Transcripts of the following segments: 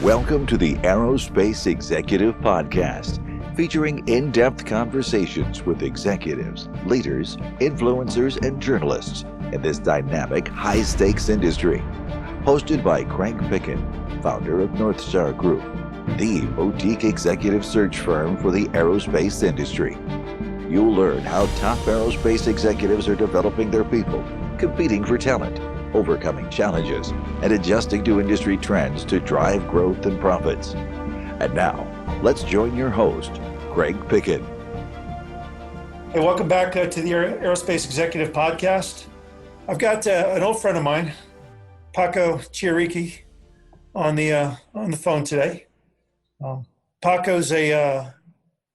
Welcome to the Aerospace Executive Podcast, featuring in-depth conversations with executives, leaders, influencers, and journalists in this dynamic, high-stakes industry. Hosted by Picken, founder of North Star Group, the boutique executive search firm for the aerospace industry. You'll learn how top aerospace executives are developing their people, competing for talent, overcoming challenges, and adjusting to industry trends to drive growth and profits. And now, let's join your host, Picken. Hey, welcome back to the Aerospace Executive Podcast. I've got an old friend of mine, Paco Chieri, on the phone today. Paco's an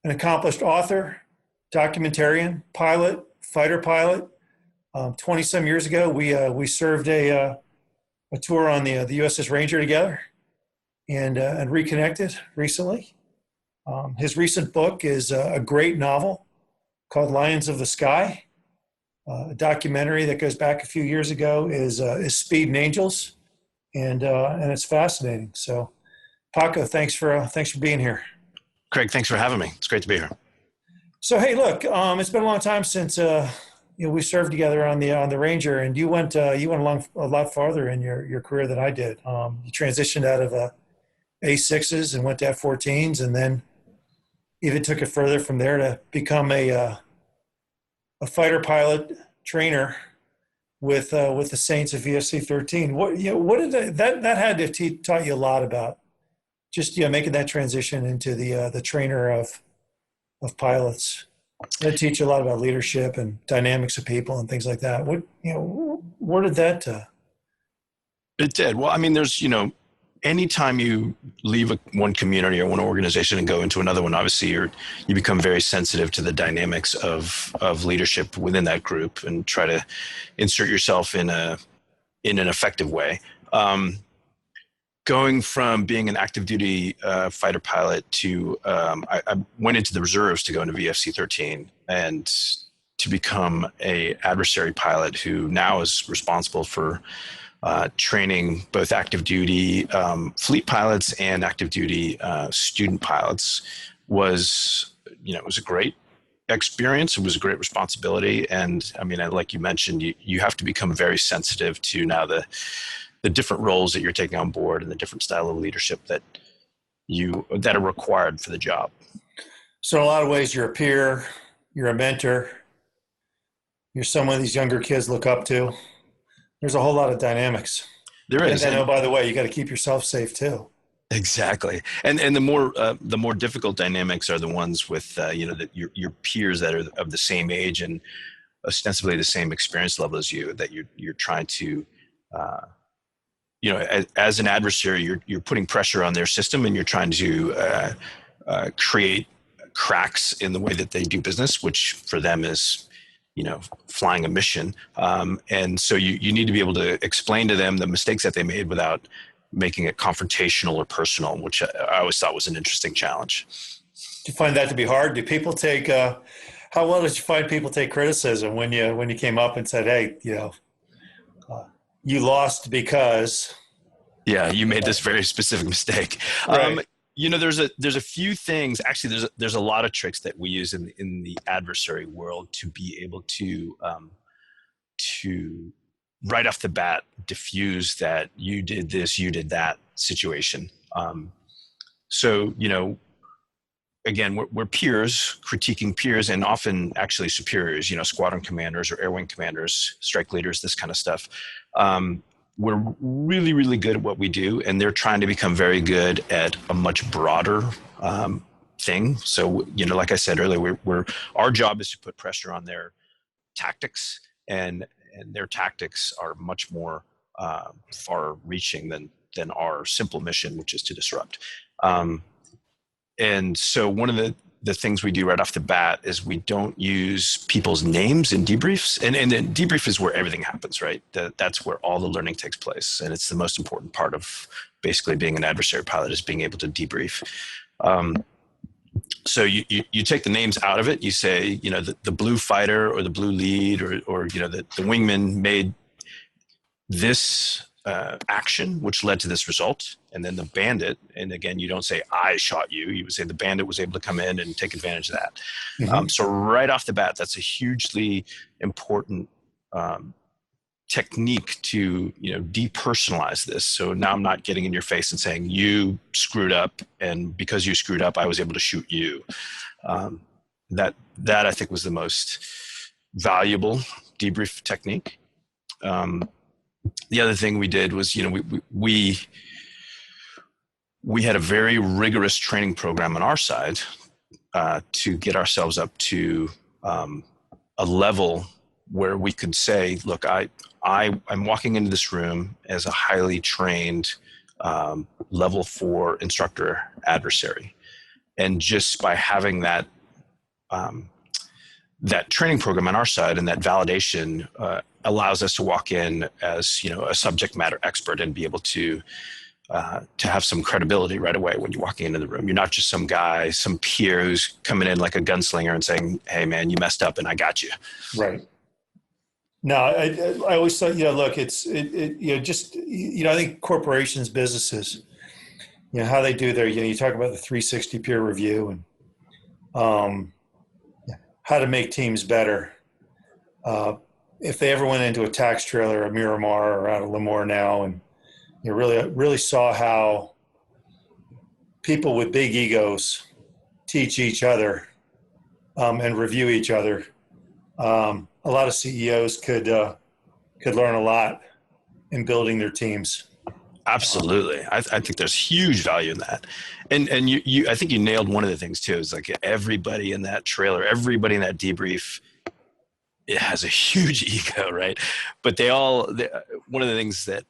accomplished author, documentarian, pilot, fighter pilot. 20-some years ago, we served a tour on the USS Ranger together and reconnected recently. His recent book is a great novel called Lions of the Sky. A documentary that goes back a few years ago is Speed and Angels, and it's fascinating. So, Paco, thanks for being here. Craig, thanks for having me. It's great to be here. So, hey, look, it's been a long time since we served together on the Ranger, and you went along a lot farther in your career than I did. You transitioned out of A6s and went to F14s, and then even took it further from there to become a fighter pilot trainer with the Saints of VSC 13. What did that had to have taught you a lot about just making that transition into the trainer of pilots. That teach you a lot about leadership and dynamics of people and things like that. Where did that? It did. Well, I mean, there's anytime you leave one community or one organization and go into another one, obviously you become very sensitive to the dynamics of leadership within that group and try to insert yourself in an effective way. Going from being an active duty fighter pilot to I went into the reserves to go into VFC 13 and to become a adversary pilot who now is responsible for training both active duty fleet pilots and active duty student pilots was it was a great experience. It was a great responsibility, and I mean, like you mentioned, you have to become very sensitive to now the different roles that you're taking on board and the different style of leadership that are required for the job. So in a lot of ways, you're a peer, you're a mentor, you're someone these younger kids look up to. There's a whole lot of dynamics. There is. And by the way, you got to keep yourself safe too. Exactly. And the more difficult dynamics are the ones with your peers that are of the same age and ostensibly the same experience level as you, that you're trying to as an adversary, you're putting pressure on their system and you're trying to create cracks in the way that they do business, which for them is, flying a mission. And so you need to be able to explain to them the mistakes that they made without making it confrontational or personal, which I always thought was an interesting challenge. Do you find that to be hard? Do people take, how well did you find people take criticism when you came up and said, hey, you lost because you made this very specific mistake. Right. There's a few things. Actually, there's a lot of tricks that we use in the adversary world to be able to right off the bat diffuse that you did this, you did that situation. So again, we're peers, critiquing peers, and often actually superiors. Squadron commanders or air wing commanders, strike leaders, this kind of stuff. We're really, really good at what we do, and they're trying to become very good at a much broader thing. So, like I said earlier, our job is to put pressure on their tactics, and their tactics are much more far-reaching than our simple mission, which is to disrupt. And so, one of the things we do right off the bat is we don't use people's names in debriefs. And then debrief is where everything happens, right? That's where all the learning takes place. And it's the most important part of basically being an adversary pilot, is being able to debrief. So you take the names out of it. You say, the blue fighter or the blue lead or the wingman made this action, which led to this result. And then the bandit, and again, you don't say, I shot you. You would say the bandit was able to come in and take advantage of that. Mm-hmm. So right off the bat, that's a hugely important technique to, depersonalize this. So now I'm not getting in your face and saying, you screwed up, and because you screwed up, I was able to shoot you. That I think was the most valuable debrief technique. The other thing we did was, we had a very rigorous training program on our side to get ourselves up to a level where we could say, look, I'm walking into this room as a highly trained level 4 instructor adversary. And just by having that training program on our side and that validation allows us to walk in as, a subject matter expert and be able to have some credibility right away when you're walking into the room. You're not just some guy, some peer who's coming in like a gunslinger and saying, hey man, you messed up and I got you. Right. No, I always thought, look, I think corporations, businesses, how they do their, you talk about the 360 peer review and how to make teams better. If they ever went into a tax trailer, a Miramar or out of Lemoore now, and you really saw how people with big egos teach each other and review each other. A lot of CEOs could learn a lot in building their teams. Absolutely. I think there's huge value in that. And I think you nailed one of the things too, is like everybody in that trailer, everybody in that debrief, it has a huge ego, right? But one of the things that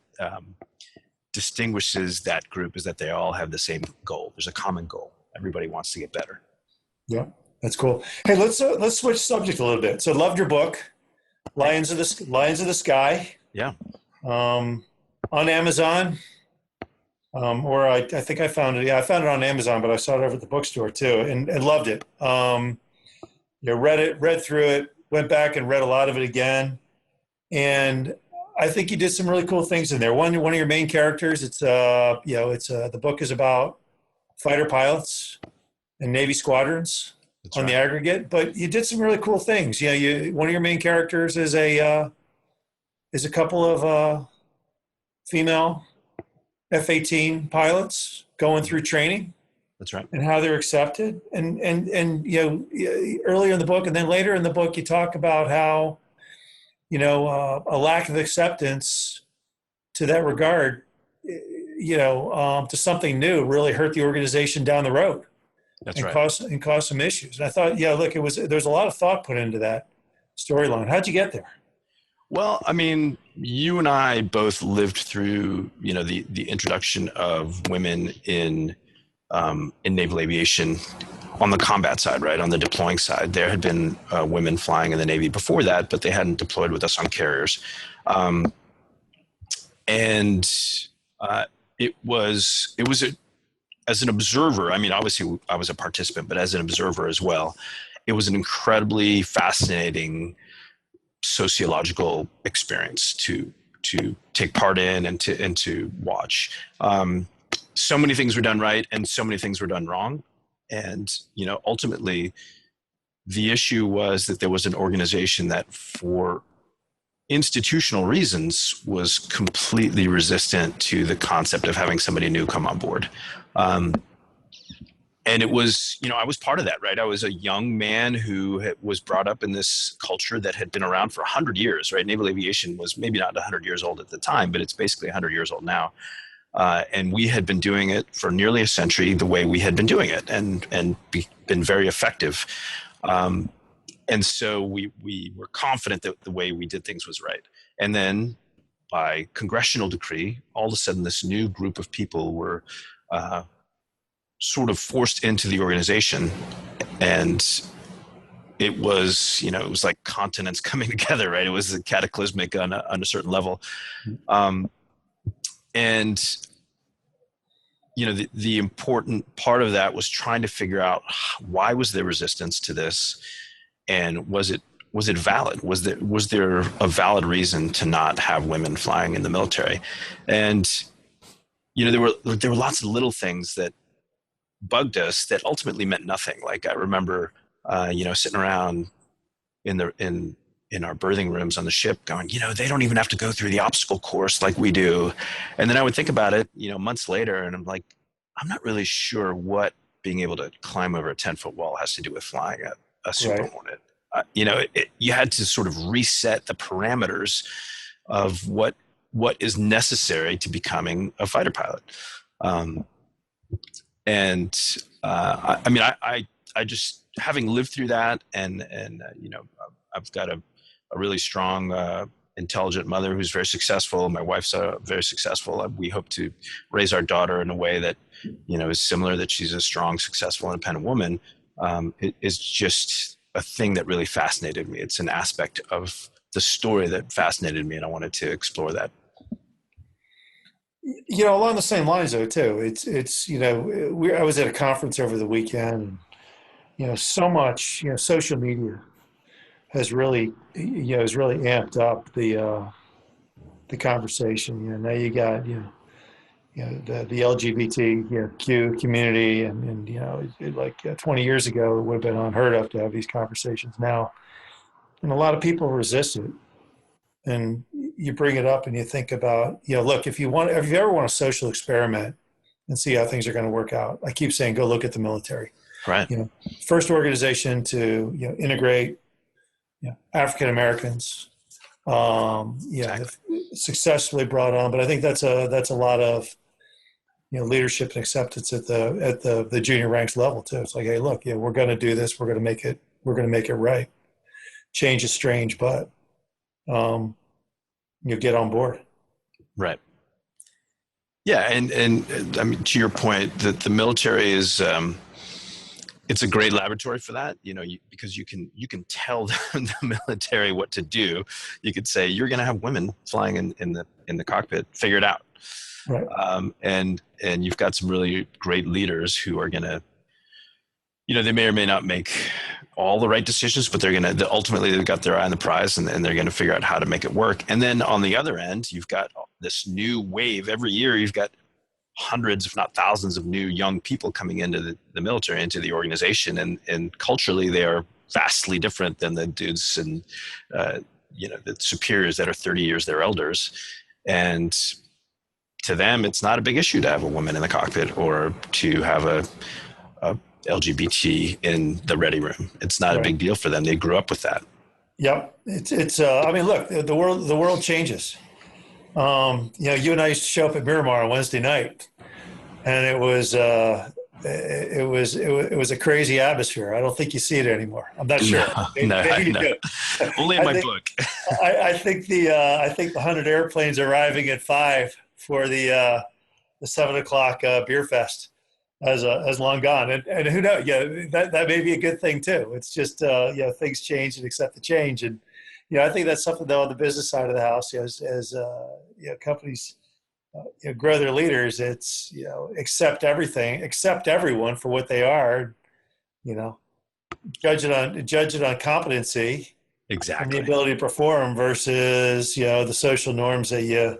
distinguishes that group is that they all have the same goal. There's a common goal. Everybody wants to get better. Yeah, that's cool. Hey, let's switch subject a little bit. So, loved your book, Lions of the Sky. Yeah. On Amazon, or I think I found it. Yeah, I found it on Amazon, but I saw it over at the bookstore too, and loved it. Read through it, went back and read a lot of it again, and I think you did some really cool things in there. One of your main characters, the book is about fighter pilots and Navy squadrons. That's on right. The aggregate, but you did some really cool things. One of your main characters is a couple of female F-18 pilots going through training. That's right. And how they're accepted. And earlier in the book and then later in the book, you talk about how, a lack of acceptance to that regard, to something new really hurt the organization down the road. That's and right. Cause some issues. And I thought, there's a lot of thought put into that storyline. How'd you get there? Well, I mean, you and I both lived through, the introduction of women in naval aviation on the combat side, right? On the deploying side, there had been women flying in the Navy before that, but they hadn't deployed with us on carriers. As an observer, I mean, obviously I was a participant, but as an observer as well, it was an incredibly fascinating sociological experience to take part in and to watch. So many things were done right and so many things were done wrong. And, ultimately the issue was that there was an organization that for institutional reasons was completely resistant to the concept of having somebody new come on board. And it was, I was part of that, right? I was a young man who was brought up in this culture that had been around for 100 years, right? Naval aviation was maybe not 100 years old at the time, but it's basically 100 years old now. And we had been doing it for nearly a century the way we had been doing it and been very effective. And so we were confident that the way we did things was right. And then by congressional decree, all of a sudden this new group of people were sort of forced into the organization. And it was, it was like continents coming together, right? It was cataclysmic on a certain level. And the important part of that was trying to figure out why was there resistance to this, and was it was it valid? Was there a valid reason to not have women flying in the military? And there were lots of little things that bugged us that ultimately meant nothing. Like I remember, sitting around in our berthing rooms on the ship going, they don't even have to go through the obstacle course like we do. And then I would think about it, months later, and I'm like, I'm not really sure what being able to climb over a 10-foot wall has to do with flying a Super Right. Hornet. You had to sort of reset the parameters of what is necessary to becoming a fighter pilot. I just, having lived through that, and I've got a really strong, intelligent mother who's very successful. My wife's very successful. We hope to raise our daughter in a way that, is similar, that she's a strong, successful, independent woman. It is just a thing that really fascinated me. It's an aspect of the story that fascinated me, and I wanted to explore that. Along the same lines though, too, I was at a conference over the weekend, and, so much, social media has really amped up the conversation. Now you got, the LGBT, Q community, and like 20 years ago, it would have been unheard of to have these conversations now. And a lot of people resist it. And you bring it up and you think about, look, if you ever want a social experiment and see how things are going to work out, I keep saying, go look at the military. Right. First organization to, integrate, African Americans, Exactly. successfully brought on. But I think that's a lot of, leadership and acceptance at the junior ranks level too. It's like, hey, look, we're going to do this. We're going to make it right. Change is strange, but you get on board. Right. Yeah. And I mean, to your point, that the military is, it's a great laboratory for that, because you can tell the military what to do. You could say, you're going to have women flying in the cockpit, figure it out. Right. And you've got some really great leaders who are going to, they may or may not make all the right decisions, but ultimately they've got their eye on the prize, and they're going to figure out how to make it work. And then on the other end, you've got this new wave. Every year you've got hundreds, if not thousands, of new young people coming into the military, into the organization. And culturally they are vastly different than the dudes and, the superiors that are 30 years their elders. And to them, it's not a big issue to have a woman in the cockpit or to have a LGBT in the ready room. It's not a big deal for them. They grew up with that. Yep. It's I mean, look, the world changes. You and I used to show up at Miramar on Wednesday night, and it was a crazy atmosphere. I don't think you see it anymore. I'm not sure. No. Only in my book. I think the 100 airplanes arriving at 5 for the 7:00 beer fest has long gone, and who knows? That may be a good thing too. It's just things change and accept the change, and I think that's something though on the business side of the house, as companies grow their leaders. It's accept everything, accept everyone for what they are. Judge it on competency, exactly, and the ability to perform versus the social norms that you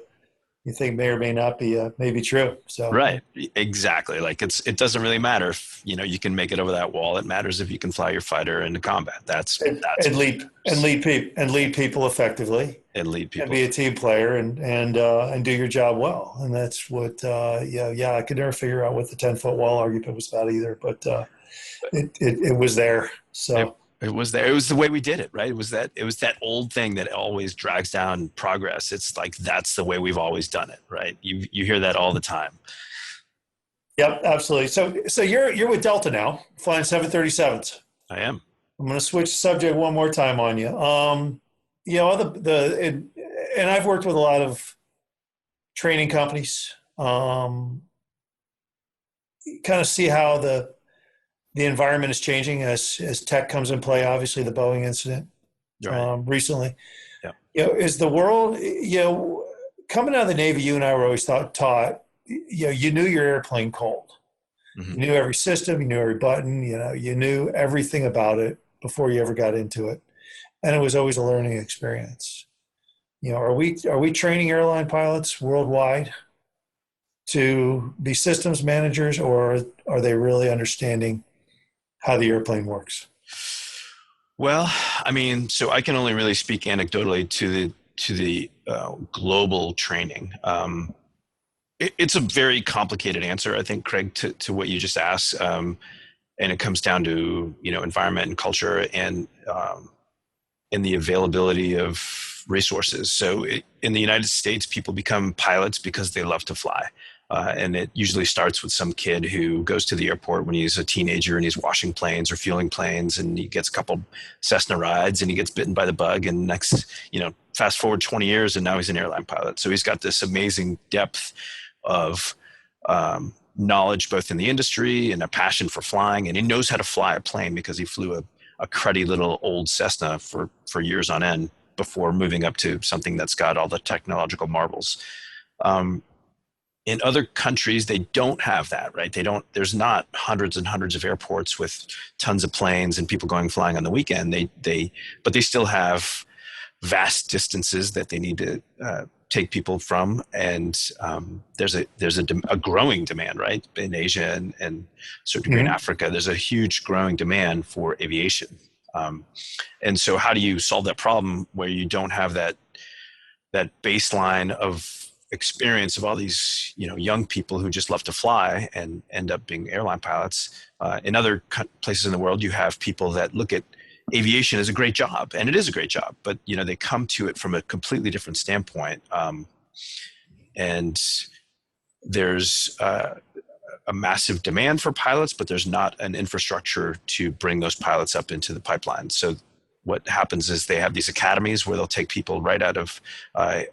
think may or may not be maybe true. So right, exactly. Like it doesn't really matter if you can make it over that wall. It matters if you can fly your fighter into combat. And lead people effectively. And lead people. And be a team player and do your job well. And that's what I could never figure out what the 10-foot wall argument was about either. But it was there. So. It was there. It was the way we did it, right? It was that old thing that always drags down progress. It's like, that's the way we've always done it, right? You hear that all the time. Yep, absolutely. So you're with Delta now, flying 737s. I am. I'm going to switch the subject one more time on you. And I've worked with a lot of training companies. Kind of see how the environment is changing as tech comes in play. Obviously, the Boeing incident recently. Yeah. Is the world coming out of the Navy? You and I were always taught. You knew your airplane cold. Mm-hmm. You knew every system. You knew every button. You knew everything about it before you ever got into it. and it was always a learning experience. Are we training airline pilots worldwide to be systems managers, or are they really understanding how the airplane works? Well, I mean, so I can only really speak anecdotally to the global training. It's a very complicated answer, I think, Craig, to what you just asked, and it comes down to environment and culture and the availability of resources. So in the United States, people become pilots because they love to fly. And it usually starts with some kid who goes to the airport when he's a teenager and he's washing planes or fueling planes, and he gets a couple Cessna rides and he gets bitten by the bug, and fast forward 20 years and now he's an airline pilot. So he's got this amazing depth of knowledge both in the industry and a passion for flying, and he knows how to fly a plane because he flew a cruddy little old Cessna for years on end before moving up to something that's got all the technological marvels. In other countries, they don't have that, right? There's not hundreds and hundreds of airports with tons of planes and people going flying on the weekend. But they still have vast distances that they need to take people from. And there's a growing demand, right? In Asia and a certain degree in Africa, there's a huge growing demand for aviation. And so how do you solve that problem where you don't have that baseline of experience of all these young people who just love to fly and end up being airline pilots? In other places in the world, you have people that look at aviation as a great job, and it is a great job, but they come to it from a completely different standpoint, and there's a massive demand for pilots, but there's not an infrastructure to bring those pilots up into the pipeline. So what happens is they have these academies where they'll take people right out of high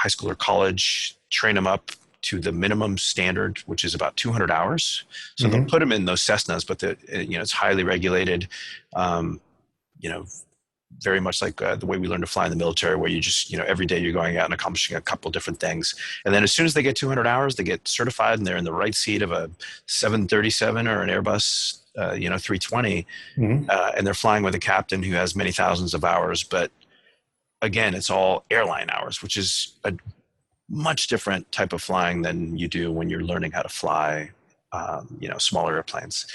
school or college, train them up to the minimum standard, which is about 200 hours. So they'll put them in those Cessnas, but it's highly regulated, very much like the way we learn to fly in the military, where you just, every day you're going out and accomplishing a couple different things. And then as soon as they get 200 hours, they get certified and they're in the right seat of a 737 or an Airbus, 320, and they're flying with a captain who has many thousands of hours. But again, it's all airline hours, which is a much different type of flying than you do when you're learning how to fly, smaller airplanes.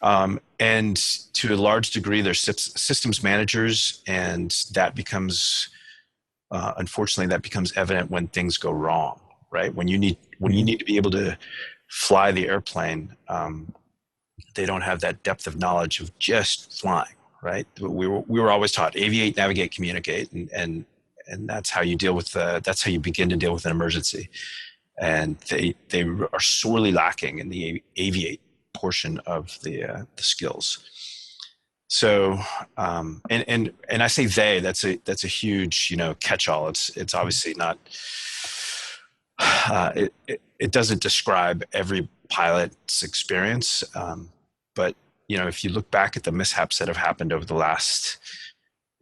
And to a large degree, they're systems managers, and that becomes, unfortunately, that becomes evident when things go wrong, right? When you need to be able to fly the airplane, they don't have that depth of knowledge of just flying. Right. We were always taught aviate, navigate, communicate, and that's how you that's how you begin to deal with an emergency. And they are sorely lacking in the aviate portion of the skills. So and I say that's a huge catch-all. It's obviously not. It doesn't describe every pilot's experience, but if you look back at the mishaps that have happened over the last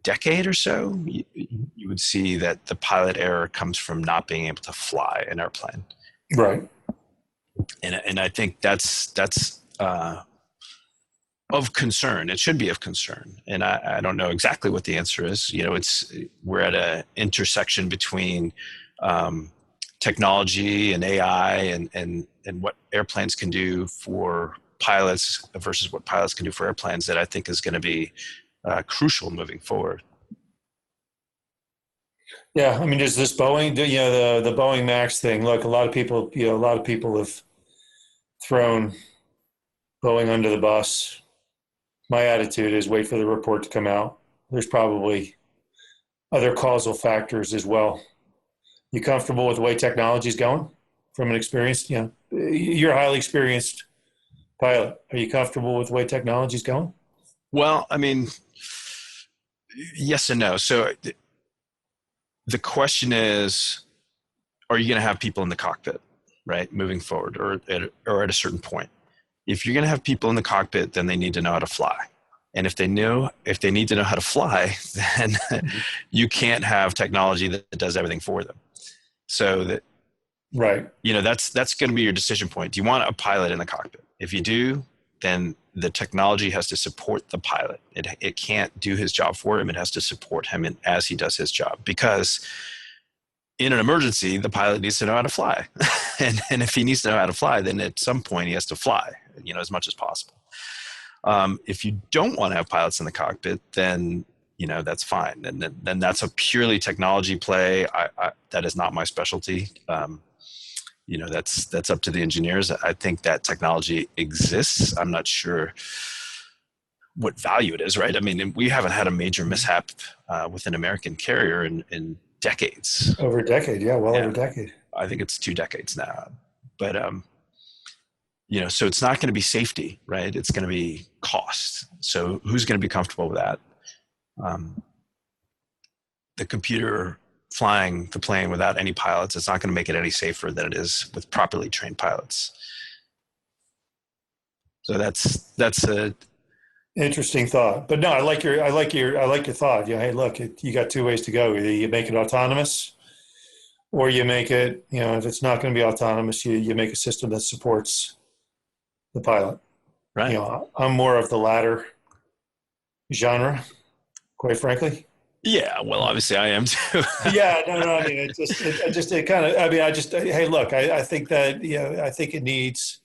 decade or so, you would see that the pilot error comes from not being able to fly an airplane. Right. And I think that's of concern. It should be of concern. And I don't know exactly what the answer is. We're at an intersection between technology and AI and what airplanes can do for pilots versus what pilots can do for airplanes that I think is going to be crucial moving forward. Yeah, I mean, there's this Boeing, the Boeing Max thing. Look, a lot of people have thrown Boeing under the bus. My attitude is wait for the report to come out. There's probably other causal factors as well. You comfortable with the way technology is going from an experience? You're a highly experienced pilot. Are you comfortable with the way technology is going? Well, I mean, yes and no. So the question is, are you going to have people in the cockpit, right, moving forward, or at a certain point? If you're going to have people in the cockpit, then they need to know how to fly. And if they need to know how to fly, then you can't have technology that does everything for them. So that, right, that's going to be your decision point. Do you want a pilot in the cockpit? If you do, then the technology has to support the pilot. It can't do his job for him. It has to support him as he does his job, because in an emergency, the pilot needs to know how to fly. and if he needs to know how to fly, then at some point he has to fly, as much as possible. If you don't want to have pilots in the cockpit, then that's fine. And then that's a purely technology play. That is not my specialty. That's up to the engineers. I think that technology exists. I'm not sure what value it is, right? I mean, we haven't had a major mishap with an American carrier in decades. Over a decade, yeah, over a decade. I think it's 2 decades now. But so it's not going to be safety, right? It's going to be cost. So who's going to be comfortable with that? The computer flying the plane without any pilots, it's not going to make it any safer than it is with properly trained pilots. So that's a interesting thought. But no, I like your thought. Yeah, hey, look, you got 2 ways to go. Either you make it autonomous, or you make it, if it's not going to be autonomous, you make a system that supports the pilot. Right. I'm more of the latter genre, quite frankly. Yeah, well, obviously I am too. Yeah, no. I mean, hey, look, I think that, I think it needs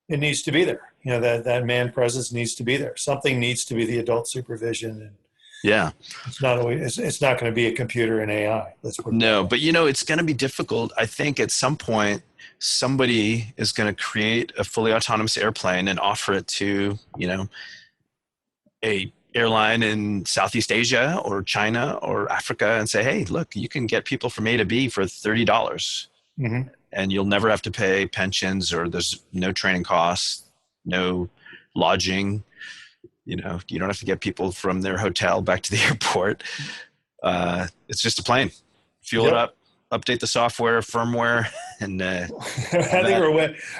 to be there. That man presence needs to be there. Something needs to be the adult supervision. And yeah, it's not going to be a computer and AI. No, but it's going to be difficult. I think at some point somebody is going to create a fully autonomous airplane and offer it to, a airline in Southeast Asia or China or Africa and say, hey, look, you can get people from A to B for $30. Mm-hmm. And you'll never have to pay pensions, or there's no training costs, no lodging. You don't have to get people from their hotel back to the airport. It's just a plane. Fuel it up, update the software, firmware, and I think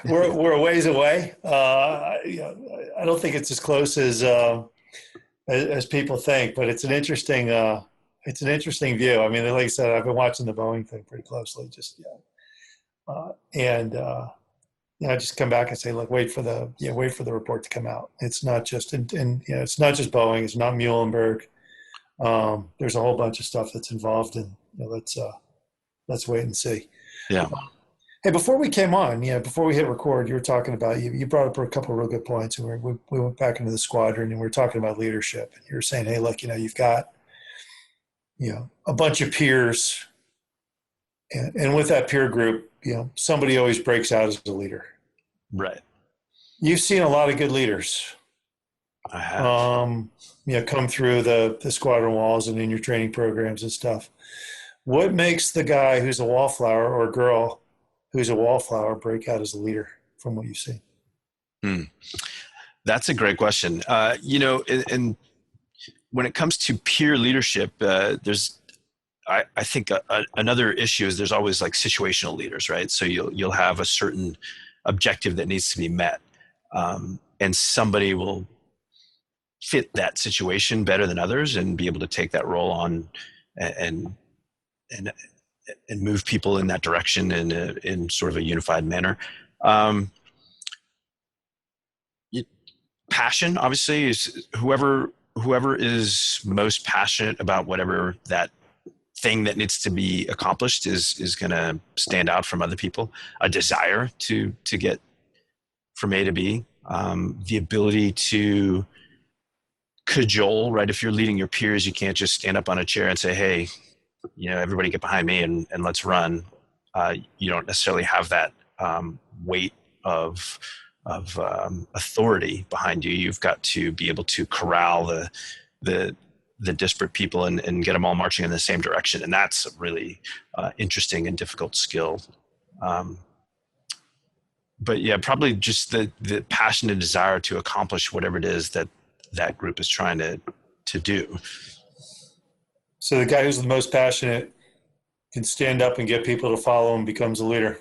we're a ways away. I don't think it's as close as people think, but it's an interesting view. I mean, like I said, I've been watching the Boeing thing pretty closely. I just come back and say, look, wait for the report to come out. It's not just it's not just Boeing. It's not Muhlenberg. There's a whole bunch of stuff that's involved, and let's wait and see. Yeah. Hey, before we came on, before we hit record, you were talking about, you brought up a couple of real good points, and we went back into the squadron, and we were talking about leadership, and you were saying, hey, look, you've got, a bunch of peers, and with that peer group, somebody always breaks out as a leader. Right. You've seen a lot of good leaders. I have. Come through the squadron walls and in your training programs and stuff. What makes the guy who's a wallflower or girl who's a wallflower break out as a leader from what you've seen? That's a great question. And when it comes to peer leadership, I think another issue is there's always like situational leaders, right? So you'll have a certain objective that needs to be met, and somebody will fit that situation better than others and be able to take that role on and move people in that direction in sort of a unified manner. Passion, obviously, is whoever is most passionate about whatever that thing that needs to be accomplished is going to stand out from other people. A desire to get from A to B, the ability to cajole, right? If you're leading your peers, you can't just stand up on a chair and say, hey, everybody get behind me and let's run. You don't necessarily have that weight of authority behind you. You've got to be able to corral the disparate people and get them all marching in the same direction. And that's a really interesting and difficult skill. But yeah, probably just the passion and desire to accomplish whatever it is that group is trying to do. So the guy who's the most passionate can stand up and get people to follow him, becomes a leader.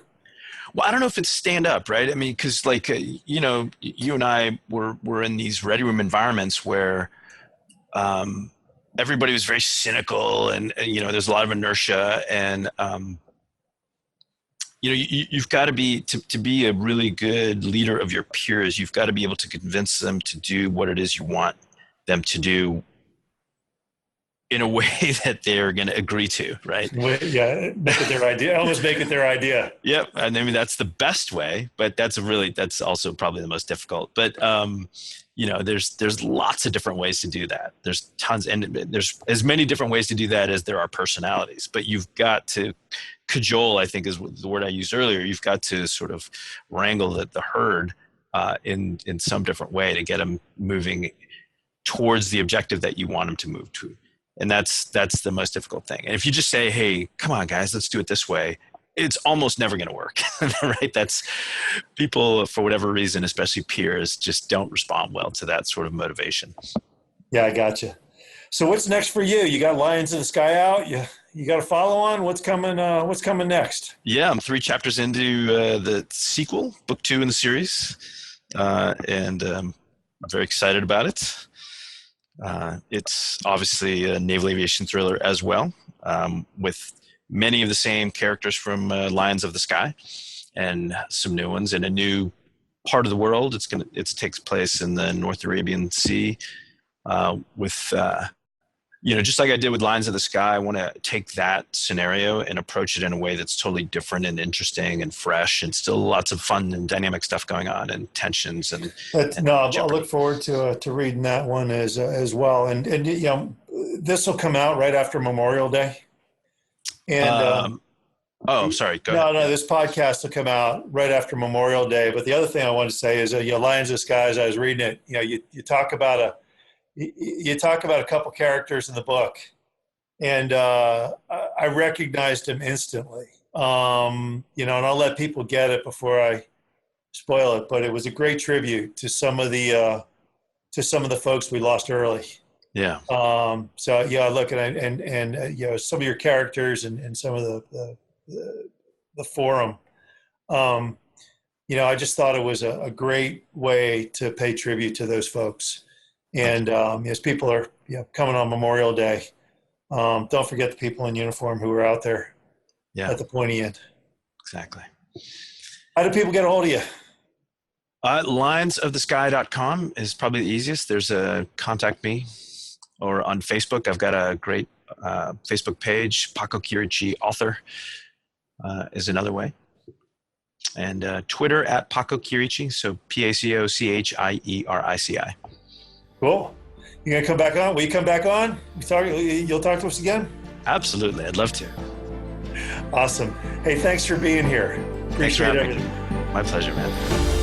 Well, I don't know if it's stand up, right? I mean, because you and I were in these ready room environments where everybody was very cynical and there's a lot of inertia and you've got to be, to be a really good leader of your peers, you've got to be able to convince them to do what it is you want them to do in a way that they're going to agree to, right? Yeah, make it their idea. Almost make it their idea. Yep. And I mean, that's the best way, but that's also probably the most difficult. But, there's lots of different ways to do that. There's tons, and there's as many different ways to do that as there are personalities, but you've got to cajole, I think is the word I used earlier. You've got to sort of wrangle the herd in some different way to get them moving towards the objective that you want them to move to. And that's the most difficult thing. And if you just say, hey, come on, guys, let's do it this way, it's almost never going to work, right? That's people, for whatever reason, especially peers, just don't respond well to that sort of motivation. Yeah, I gotcha. So what's next for you? You got Lions in the Sky out? You got a follow on? What's coming next? Yeah, I'm 3 chapters into the sequel, book 2 in the series. And I'm very excited about it. It's obviously a naval aviation thriller as well, with many of the same characters from Lions of the Sky and some new ones in a new part of the world. It takes place in the North Arabian Sea, with just like I did with Lions of the Sky. I want to take that scenario and approach it in a way that's totally different and interesting and fresh, and still lots of fun and dynamic stuff going on, and tensions and I'll look forward to reading that one as well. And this will come out right after Memorial Day. And sorry, go ahead. No, this podcast will come out right after Memorial Day. But the other thing I wanted to say is, Lions of the Sky, as I was reading it, you talk about a couple characters in the book, and I recognized him instantly. And I'll let people get it before I spoil it. But it was a great tribute to some of the folks we lost early. Yeah. So yeah, look, and some of your characters and some of the forum. I just thought it was a great way to pay tribute to those folks. And as people are coming on Memorial Day, don't forget the people in uniform who are out there at the pointy end. Exactly. How do people get a hold of you? Lionsofthesky.com is probably the easiest. There's a contact me, or on Facebook. I've got a great Facebook page. Paco Chieri, author, is another way. And Twitter at Paco Chierici, so PACOCHIERICI. Cool. You gonna come back on? Will you come back on? You'll talk to us again? Absolutely, I'd love to. Awesome. Hey, thanks for being here. Appreciate everything. My pleasure, man.